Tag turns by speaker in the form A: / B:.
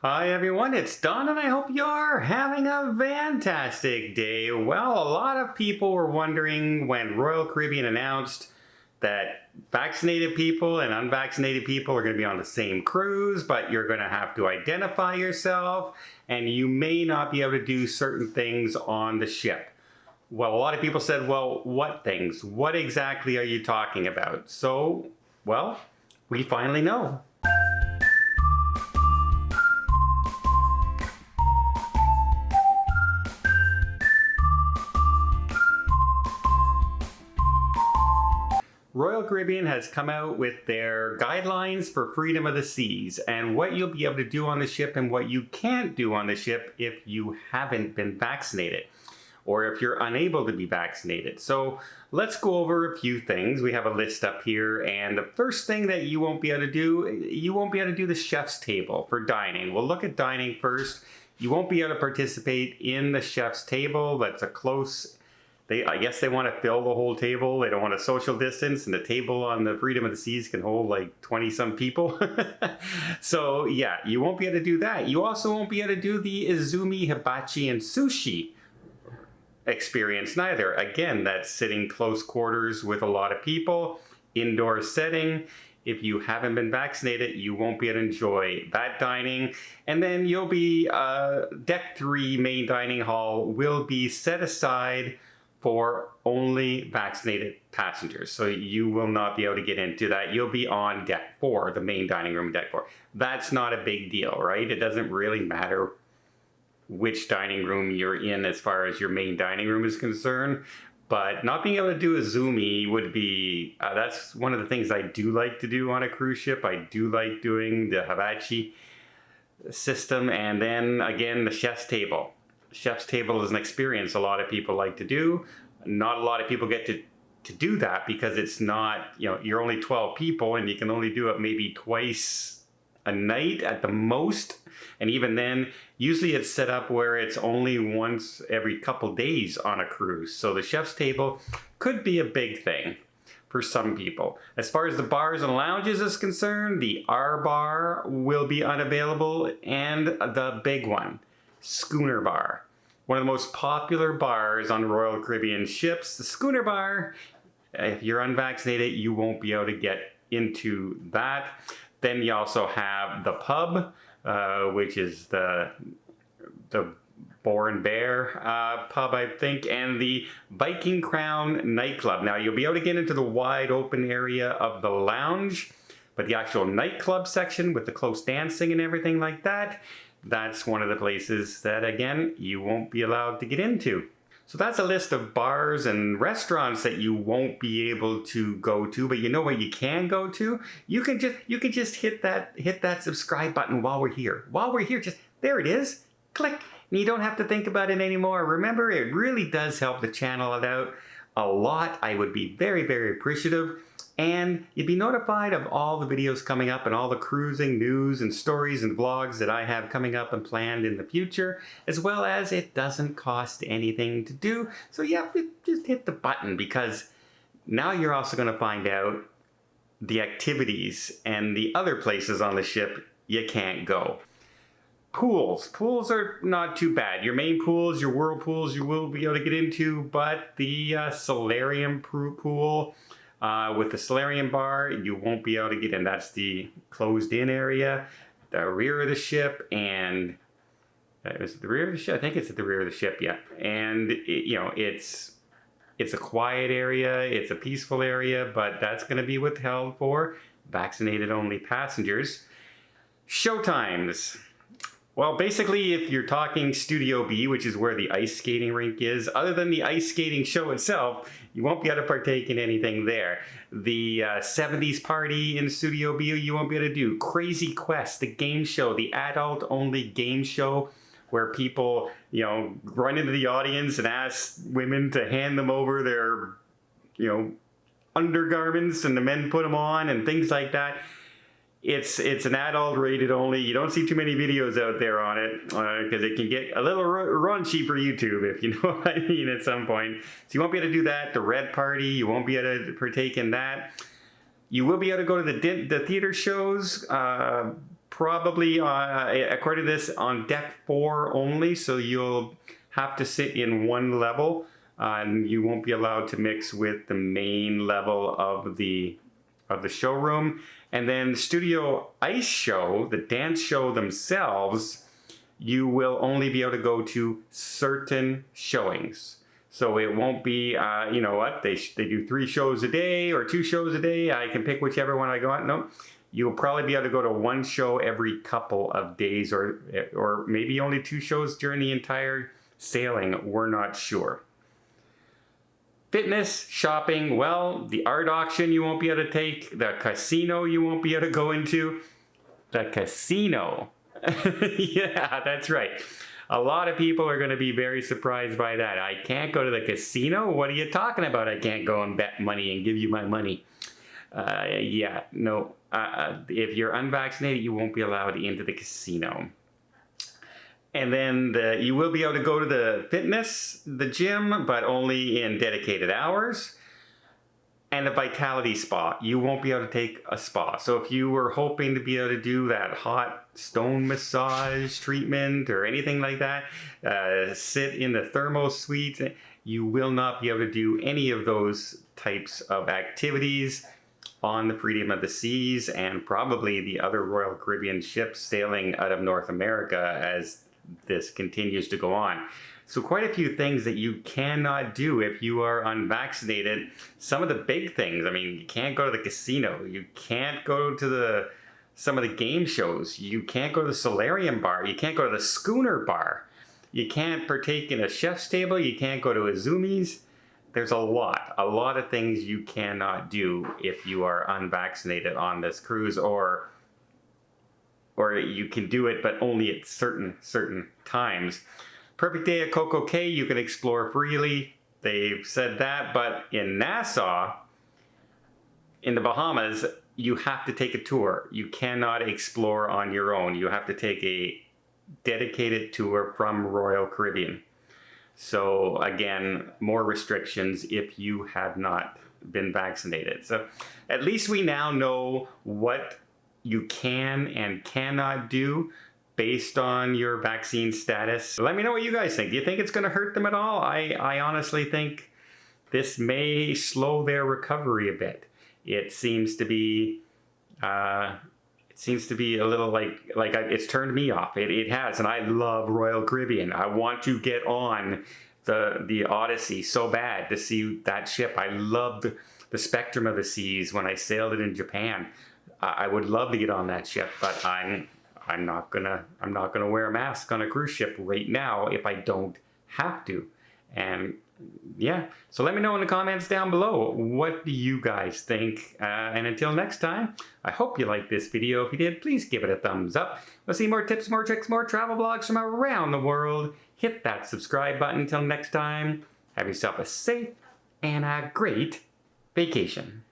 A: Hi everyone, it's Don and I hope you're having a fantastic day. Well, a lot of people were wondering when Royal Caribbean announced that vaccinated people and unvaccinated people are going to be on the same cruise, but you're going to have to identify yourself and you may not be able to do certain things on the ship. Well, a lot of people said, well, what things? What exactly are you talking about? So, well, we finally know. Royal Caribbean has come out with their guidelines for freedom of the seas and what you'll be able to do on the ship and what you can't do on the ship if you haven't been vaccinated or if you're unable to be vaccinated. So let's go over a few things. We have a list up here, and the first thing that you won't be able to do the chef's table for dining. We'll look at dining first. You won't be able to participate in the chef's table. That's a close I guess they want to fill the whole table. They don't want to social distance, and the table on the Freedom of the Seas can hold like 20-some people. So yeah, you won't be able to do that. You also won't be able to do the izumi, hibachi, and sushi experience neither. Again, that's sitting close quarters with a lot of people, indoor setting. If you haven't been vaccinated, you won't be able to enjoy that dining. And then you'll be, Deck 3 main dining hall will be set aside for only vaccinated passengers. So you will not be able to get into that. You'll be on Deck 4, the main dining room, Deck 4. That's not a big deal, right? It doesn't really matter which dining room you're in as far as your main dining room is concerned. But not being able to do a Zoomy would be, that's one of the things I do like to do on a cruise ship. I do like doing the hibachi system, and then again, the chef's table. Chef's table is an experience a lot of people like to do. Not a lot of people get to do that because it's not, you're only 12 people and you can only do it maybe twice a night at the most. And even then, usually it's set up where it's only once every couple days on a cruise. So the chef's table could be a big thing for some people. As far as the bars and lounges is concerned, the R bar will be unavailable, and the big one, Schooner Bar. One of the most popular bars on Royal Caribbean ships, the Schooner Bar. If you're unvaccinated, you won't be able to get into that. Then you also have the pub, which is the Boar and Bear pub, I think, and the Viking Crown nightclub. Now, you'll be able to get into the wide open area of the lounge, but the actual nightclub section with the close dancing and everything like that, that's one of the places that, again, you won't be allowed to get into. So that's a list of bars and restaurants that you won't be able to go to, but you know what you can go to? You can just hit that subscribe button while we're here. While we're here, just there it is. Click. And you don't have to think about it anymore. Remember, it really does help the channel out a lot. I would be very, very appreciative. And you'd be notified of all the videos coming up and all the cruising news and stories and vlogs that I have coming up and planned in the future, as well as it doesn't cost anything to do. So yeah, just hit the button, because now you're also going to find out the activities and the other places on the ship you can't go. Pools. Pools are not too bad. Your main pools, your whirlpools, you will be able to get into, but the solarium pool, with the solarium bar, you won't be able to get in. That's the closed-in area, the rear of the ship, and is it the rear of the ship? I think it's at the rear of the ship, yeah. And it's a quiet area, it's a peaceful area, but that's going to be withheld for vaccinated-only passengers. Showtimes. Well, basically, if you're talking Studio B, which is where the ice skating rink is, other than the ice skating show itself, you won't be able to partake in anything there. The 70s party in Studio B, you won't be able to do. Crazy Quest, the game show, the adult-only game show where people, run into the audience and ask women to hand them over their, undergarments, and the men put them on and things like that. It's an adult rated only. You don't see too many videos out there on it because it can get a little raunchy for YouTube, if you know what I mean, at some point. So you won't be able to do that. The Red Party, you won't be able to partake in that. You will be able to go to the theater shows, probably, according to this, on deck 4 only, so you'll have to sit in one level, and you won't be allowed to mix with the main level of the showroom. And then Studio Ice Show, the dance show themselves, you will only be able to go to certain showings. So it won't be, you know what, they do 3 shows a day or 2 shows a day. I can pick whichever one I want. No, you'll probably be able to go to 1 show every couple of days, or maybe only 2 shows during the entire sailing. We're not sure. Fitness, shopping, well, the art auction you won't be able to take. The casino you won't be able to go into. The casino. Yeah, that's right. A lot of people are going to be very surprised by that. I can't go to the casino? What are you talking about? I can't go and bet money and give you my money. Yeah, no. If you're unvaccinated, you won't be allowed into the casino. And then you will be able to go to the fitness, the gym, but only in dedicated hours. And the Vitality Spa, you won't be able to take a spa. So if you were hoping to be able to do that hot stone massage treatment or anything like that, sit in the thermal suite, you will not be able to do any of those types of activities on the Freedom of the Seas and probably the other Royal Caribbean ships sailing out of North America as this continues to go on. So quite a few things that you cannot do if you are unvaccinated. Some of the big things, I mean, you can't go to the casino. You can't go to some of the game shows. You can't go to the solarium bar. You can't go to the schooner bar. You can't partake in a chef's table. You can't go to Azumi's. There's a lot of things you cannot do if you are unvaccinated on this cruise, or you can do it, but only at certain times. Perfect day at Coco Cay, you can explore freely. They've said that, but in Nassau, in the Bahamas, you have to take a tour. You cannot explore on your own. You have to take a dedicated tour from Royal Caribbean. So again, more restrictions if you have not been vaccinated. So at least we now know what you can and cannot do based on your vaccine status. Let me know what you guys think. Do you think it's going to hurt them at all? I honestly think this may slow their recovery a bit. It seems to be a little like it's turned me off. It has, and I love Royal Caribbean. I want to get on the Odyssey so bad to see that ship. I loved the Spectrum of the Seas when I sailed it in Japan. I would love to get on that ship, but I'm not gonna wear a mask on a cruise ship right now if I don't have to. And yeah, so let me know in the comments down below, what do you guys think? And until next time, I hope you liked this video. If you did, please give it a thumbs up. We'll see more tips, more tricks, more travel vlogs from around the world. Hit that subscribe button. Until next time, have yourself a safe and a great vacation.